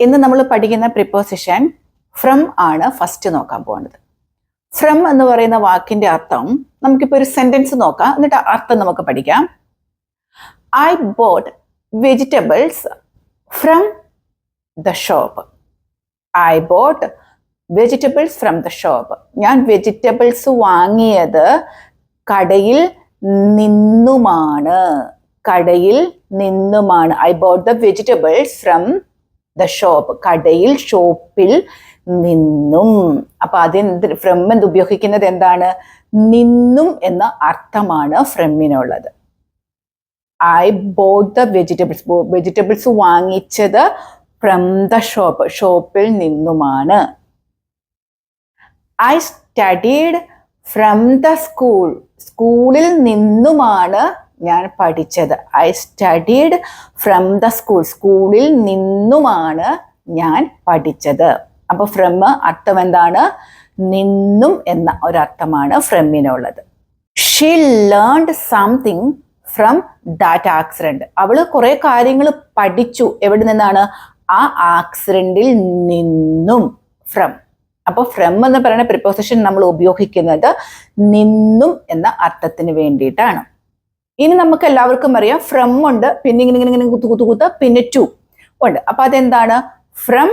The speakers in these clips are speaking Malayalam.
ഇന്ന് നമ്മൾ പഠിക്കുന്ന പ്രിപ്പോസിഷൻ ഫ്രം ആണ് ഫസ്റ്റ് നോക്കാൻ പോകുന്നത്. ഫ്രം എന്ന് പറയുന്ന വാക്കിന്റെ അർത്ഥം നമുക്കിപ്പോൾ ഒരു സെന്റൻസ് നോക്കാം, എന്നിട്ട് അർത്ഥം നമുക്ക് പഠിക്കാം. I boat vegetables from the shop. I boat vegetables from the shop. ഞാൻ വെജിറ്റബിൾസ് വാങ്ങിയത് കടയിൽ നിന്നുമാണ്. കടയിൽ നിന്നുമാണ്. I bought the vegetables from the shop. കടയിൽ, ഷോപ്പിൽ നിന്നും. അപ്പൊ അതിന് ഫ്രം എന്ന് ഉപയോഗിക്കുന്നത് എന്താണ്? നിന്നും എന്ന അർത്ഥമാണ് ഫ്രമിനുള്ളത്. I bought the vegetables. Vegetables വാങ്ങിച്ചത് ഫ്രം ദ ഷോപ്പ്, ഷോപ്പിൽ നിന്നുമാണ്. I studied from the school. സ്കൂളിൽ നിന്നുമാണ് ഞാൻ പഠിച്ചത്. I studied from the school. സ്കൂളിൽ നിന്നുമാണ് ഞാൻ പഠിച്ചത്. അപ്പൊ ഫ്രം അർത്ഥം എന്താണ്? നിന്നും എന്ന ഒരർത്ഥമാണ് ഫ്രമിനുള്ളത്. She learned something from that accident. അവള് കുറെ കാര്യങ്ങൾ പഠിച്ചു. എവിടെ നിന്നാണ്? ആ ആക്സിഡന്റിൽ നിന്നും. ഫ്രം. അപ്പൊ ഫ്രം എന്ന് പറയുന്ന പ്രിപ്പോസിഷൻ നമ്മൾ ഉപയോഗിക്കുന്നത് നിന്നും എന്ന അർത്ഥത്തിന് വേണ്ടിയിട്ടാണ്. ഇനി നമുക്ക് എല്ലാവർക്കും അറിയാം ഫ്രം ഉണ്ട്, പിന്നെ ഇങ്ങനെ കുത്ത് പിന്നെ ടു ഉണ്ട്. അപ്പൊ അതെന്താണ്? From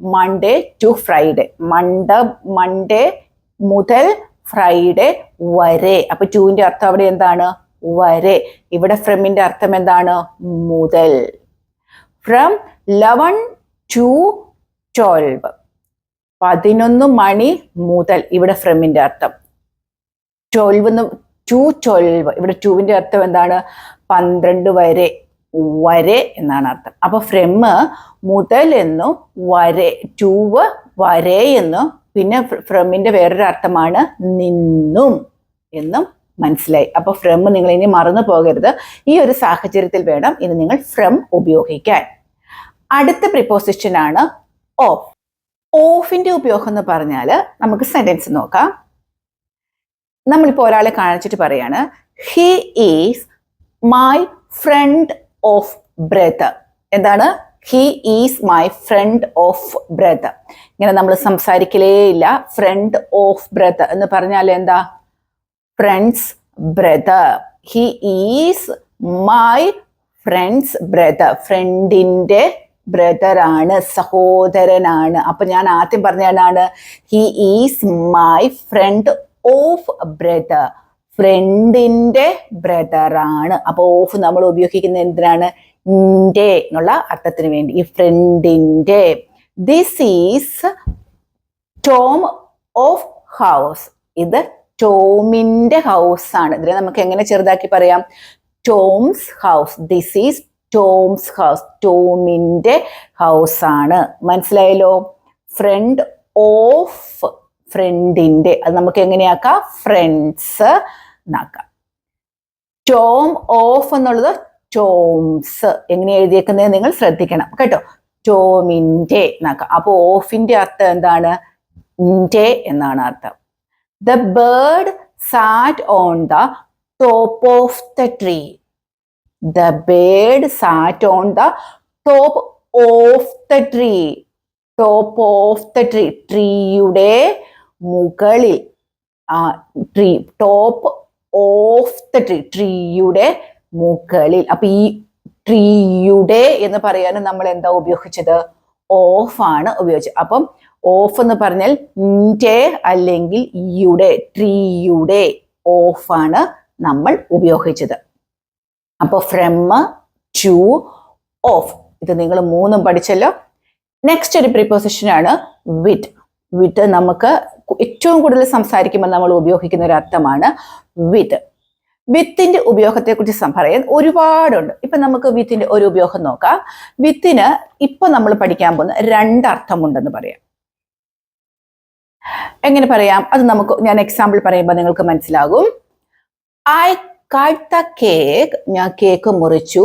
Monday to Friday. Monday മുതൽ ഫ്രൈഡേ വരെ. അപ്പൊ ടുവിന്റെ അർത്ഥം അവിടെ എന്താണ്? വരെ. ഇവിടെ ഫ്രമിന്റെ അർത്ഥം എന്താണ്? മുതൽ. From 11 to 12. 11 മണി മുതൽ. ഇവിടെ ഫ്രമിന്റെ അർത്ഥം 12 to 12. ഇവിടെ ടുവിന്റെ അർത്ഥം എന്താണ്? 12 വരെ. വരെ എന്നാണ് അർത്ഥം. അപ്പൊ ഫ്രം മുതൽ എന്നും വരെ, ടൂവ് വരെ എന്നും, പിന്നെ ഫ്രമിന്റെ വേറൊരു അർത്ഥമാണ് നിന്നും എന്നും മനസ്സിലായി. അപ്പൊ ഫ്രം നിങ്ങൾ ഇനി മറന്നു പോകരുത്. ഈ ഒരു സാഹചര്യത്തിൽ വേണം ഇനി നിങ്ങൾ ഫ്രം ഉപയോഗിക്കാൻ. അടുത്ത പ്രിപ്പോസിഷൻ ആണ് ഓഫ്. ഓഫിന്റെ ഉപയോഗം എന്ന് പറഞ്ഞാൽ നമുക്ക് സെന്റൻസ് നോക്കാം. നമ്മളിപ്പോൾ ഒരാളെ കാണിച്ചിട്ട് പറയാണ്, he is my friend of brother. എന്താണ്? He is my friend of brother. ഇങ്ങനെ നമ്മൾ സംസാരിക്കലേ ഇല്ല. ഫ്രണ്ട് ഓഫ് ബ്രദർ എന്ന് പറഞ്ഞാൽ എന്താ? Friends brother. He is my friends brother. ഫ്രണ്ടിന്റെ ബ്രദർ ആണ്, സഹോദരനാണ്. അപ്പൊ ഞാൻ ആദ്യം പറഞ്ഞതാണ് he is my friend of brother. ഫ്രണ്ടിന്റെ ബ്രദർ ആണ്. അപ്പൊ ഓഫ് നമ്മൾ ഉപയോഗിക്കുന്നത് എന്തിനാണ്? ന്റെ എന്നുള്ള അർത്ഥത്തിന് വേണ്ടി. ഈ ഫ്രണ്ടിന്റെ. This is Tom of house. ഇത് ടോമിന്റെ ഹൗസ് ആണ്. ഇതിനെ നമുക്ക് എങ്ങനെ ചെറുതാക്കി പറയാം? Tom's house. This is Tom's house. ടോമിന്റെ ഹൗസ് ആണ്. മനസ്സിലായല്ലോ? ഫ്രണ്ട് ഓഫ്, ഫ്രണ്ടിന്റെ. അത് നമുക്ക് എങ്ങനെയാക്കാം? ഫ്രണ്ട്സ് എന്നാക്കാം. ടോം ഓഫ് എന്നുള്ളത് ടോംസ്. എങ്ങനെ എഴുതിയേക്കുന്നത് നിങ്ങൾ ശ്രദ്ധിക്കണം കേട്ടോ. ടോമിന്റെ എന്നാക്കാം. അപ്പൊ ഓഫിന്റെ അർത്ഥം എന്താണ്? ന്റെ എന്നാണ് അർത്ഥം. The bird SAT on the top of the tree. The bird sat on the top of the tree. Top of the tree. ട്രീയുടെ മുകളിൽ. Tree. Top of the tree. ട്രീയുടെ മുകളിൽ. അപ്പൊ ഈ ട്രീയുടെ എന്ന് പറയാൻ നമ്മൾ എന്താ ഉപയോഗിച്ചത്? ഓഫ് ആണ് ഉപയോഗിച്ചത്. അപ്പം ഓഫ് എന്ന് പറഞ്ഞാൽ ന്റെ അല്ലെങ്കിൽ യുടെ, ട്രീയുടെ ഓഫ് ആണ് നമ്മൾ ഉപയോഗിച്ചത്. അപ്പൊ ഫ്രം, ടു, ഓഫ്. ഇത് നിങ്ങൾ മൂന്നും പഠിച്ചല്ലോ. നെക്സ്റ്റ് ഒരു പ്രിപ്പോസിഷൻ ആണ് വിത്ത്. വിത്ത് നമുക്ക് ഏറ്റവും കൂടുതൽ സംസാരിക്കുമ്പോൾ നമ്മൾ ഉപയോഗിക്കുന്ന ഒരു അർത്ഥമാണ് വിത്ത്. വിത്തിന്റെ ഉപയോഗത്തെ കുറിച്ച് പറയാൻ ഒരുപാടുണ്ട്. ഇപ്പൊ നമുക്ക് വിത്തിന്റെ ഒരു ഉപയോഗം നോക്കാം. വിത്തിന് ഇപ്പൊ നമ്മൾ പഠിക്കാൻ പോകുന്ന 2 അർത്ഥമുണ്ടെന്ന് പറയാം. എങ്ങനെ പറയാം? അത് നമുക്ക് ഞാൻ എക്സാമ്പിൾ പറയുമ്പോൾ നിങ്ങൾക്ക് മനസ്സിലാകും. I cut the cake. ഞാൻ കേക്ക് മുറിച്ചു.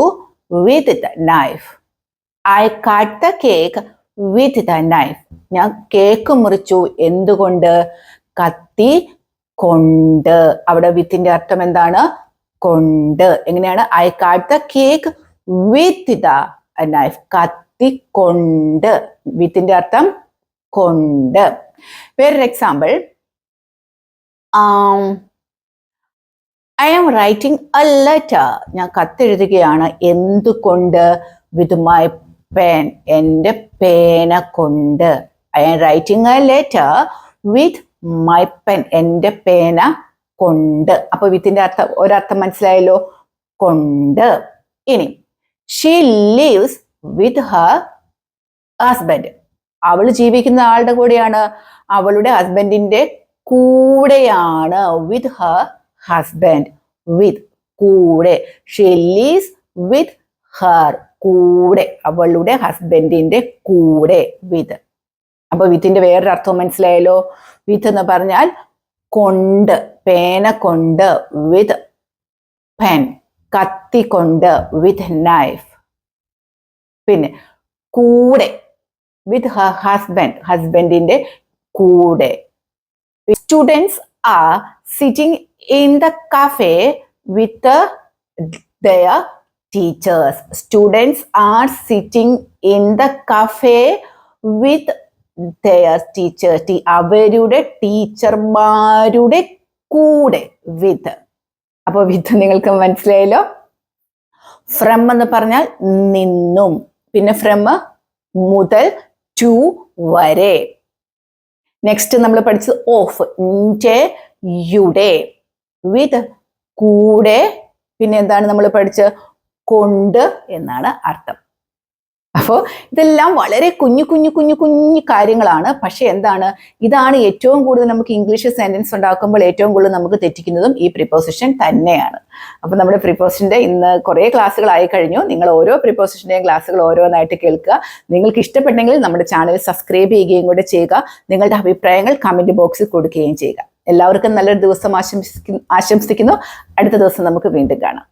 with the knife. I cut the cake with the knife. ഞാൻ കേക്ക് മുറിച്ചു. എന്തുകൊണ്ട്? കത്തി കൊണ്ട്. അവിടെ വിത്തിന്റെ അർത്ഥം എന്താണ്? കൊണ്ട്. എങ്ങനെയാണ്? I cut the cake with the knife. കത്തിക്കൊണ്ട്. വിത്തിന്റെ അർത്ഥം കൊണ്ട്. വേറൊരു example, I am writing a letter. ഞാൻ കത്തെഴുതുകയാണ്. എന്തുകൊണ്ട്? With my pen. എൻ്റെ പേന കൊണ്ട്. I am writing a letter with my pen. എൻ്റെ പേന കൊണ്ട്. അപ്പൊ വിത്തിന്റെ അർത്ഥം ഒരർത്ഥം മനസ്സിലായല്ലോ, കൊണ്ട്. ഇനി she lives with her husband. അവൾ ജീവിക്കുന്ന ആളുടെ കൂടെയാണ്, അവളുടെ ഹസ്ബൻഡിന്റെ കൂടെയാണ്. വിത്ത് ഹർ ഹസ്ബൻഡ്. വിത്ത് കൂടെ. ഷീ ലിവ്സ് വിത്ത് ഹർ കൂടെ, അവളുടെ ഹസ്ബൻഡിന്റെ കൂടെ. വിത്ത്. അപ്പൊ വിത്തിന്റെ വേറൊരു അർത്ഥം മനസ്സിലായല്ലോ. വിത്ത് എന്ന് പറഞ്ഞാൽ കൊണ്ട്, പേന കൊണ്ട്. വിത്ത് പെൻ, കത്തി കൊണ്ട്. വിത്ത് നൈഫ്. പിന്നെ കൂടെ, വിത്ത് ഹർ ഹസ്ബൻഡ്, ഹസ്ബൻഡിന്റെ കൂടെ. Students are sitting in the cafe with their teachers. Students are sitting in the cafe with their teachers. അവരുടെ ടീച്ചർമാരുടെ കൂടെ. വിത്ത്. അപ്പൊ വിത്ത് നിങ്ങൾക്ക് മനസ്സിലായല്ലോ. ഫ്രം എന്ന് പറഞ്ഞാൽ നിന്നും. പിന്നെ ഫ്രം മുതൽ, ടു വരെ. നെക്സ്റ്റ് നമ്മൾ പഠിച്ചത് ഓഫ്. യുടെ. വിത്ത് കൂടെ. പിന്നെ എന്താണ് നമ്മൾ പഠിച്ചത്? കൊണ്ട് എന്നാണ് അർത്ഥം. അപ്പോൾ ഇതെല്ലാം വളരെ കുഞ്ഞു കുഞ്ഞു കുഞ്ഞു കുഞ്ഞു കാര്യങ്ങളാണ്. പക്ഷെ എന്താണ്, ഇതാണ് ഏറ്റവും കൂടുതൽ നമുക്ക് ഇംഗ്ലീഷ് സെന്റൻസ് ഉണ്ടാക്കുമ്പോൾ ഏറ്റവും കൂടുതൽ നമുക്ക് തെറ്റിക്കുന്നതും ഈ പ്രിപ്പോസിഷൻ തന്നെയാണ്. അപ്പൊ നമ്മുടെ പ്രിപ്പോസിഷന്റെ ഇന്ന് കുറേ ക്ലാസ്സുകളായി കഴിഞ്ഞു. നിങ്ങൾ ഓരോ പ്രിപ്പോസിഷന്റെയും ക്ലാസ്സുകൾ ഓരോന്നായിട്ട് കേൾക്കുക. നിങ്ങൾക്ക് ഇഷ്ടപ്പെട്ടെങ്കിൽ നമ്മുടെ ചാനൽ സബ്സ്ക്രൈബ് ചെയ്യുകയും കൂടെ ചെയ്യുക. നിങ്ങളുടെ അഭിപ്രായങ്ങൾ കമന്റ് ബോക്സിൽ കൊടുക്കുകയും ചെയ്യുക. എല്ലാവർക്കും നല്ലൊരു ദിവസം ആശംസിക്കുന്നു. അടുത്ത ദിവസം നമുക്ക് വീണ്ടും കാണാം.